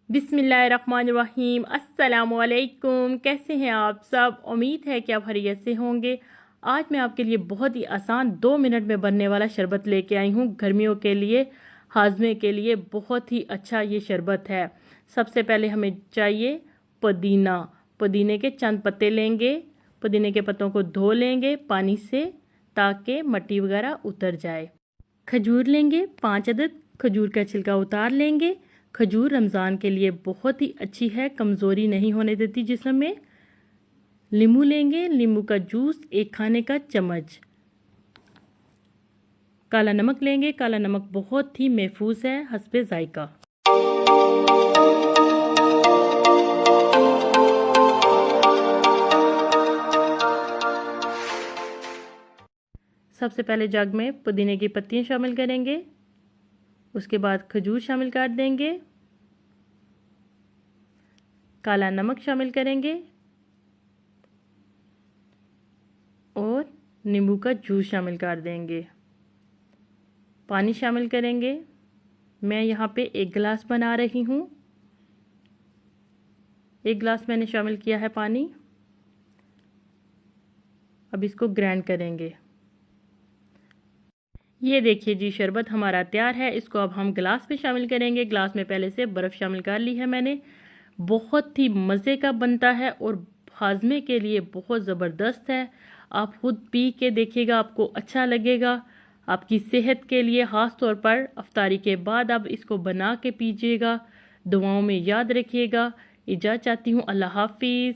बिस्मिल्लाहिर्रहमानिर्रहीम। अस्सलामुअलैकुम। कैसे हैं आप सब? उम्मीद है कि आप खैरियत से होंगे। आज मैं आपके लिए बहुत ही आसान 2 मिनट में बनने वाला शरबत लेके आई हूँ। गर्मियों के लिए हाजमे के लिए बहुत ही अच्छा ये शरबत है। सबसे पहले हमें चाहिए पुदीना। पुदीने के चंद पत्ते लेंगे। पुदीने के पत्तों को धो लेंगे पानी से ताकि मिट्टी वगैरह उतर जाए। खजूर लेंगे 5 अदद। खजूर का छिलका उतार लेंगे। खजूर रमज़ान के लिए बहुत ही अच्छी है, कमज़ोरी नहीं होने देती जिस्म में। नींबू लेंगे, नींबू का जूस 1 खाने का चम्मच। काला नमक लेंगे, काला नमक बहुत ही महफूज है हस्बे जायका। सबसे पहले जग में पुदीने की पत्तियां शामिल करेंगे, उसके बाद खजूर शामिल कर देंगे, काला नमक शामिल करेंगे और नींबू का जूस शामिल कर देंगे। पानी शामिल करेंगे। मैं यहाँ पे 1 गिलास बना रही हूँ। 1 गिलास मैंने शामिल किया है पानी। अब इसको ग्राइंड करेंगे। ये देखिए जी, शरबत हमारा तैयार है। इसको अब हम गिलास में शामिल करेंगे। गिलास में पहले से बर्फ़ शामिल कर ली है मैंने। बहुत ही मज़े का बनता है और हाजमे के लिए बहुत ज़बरदस्त है। आप खुद पी के देखिएगा, आपको अच्छा लगेगा। आपकी सेहत के लिए ख़ास तौर पर अफ्तारी के बाद आप इसको बना के पीजिएगा। दुआओं में याद रखिएगा। इजाज़त चाहती हूँ। अल्लाह हाफिज़।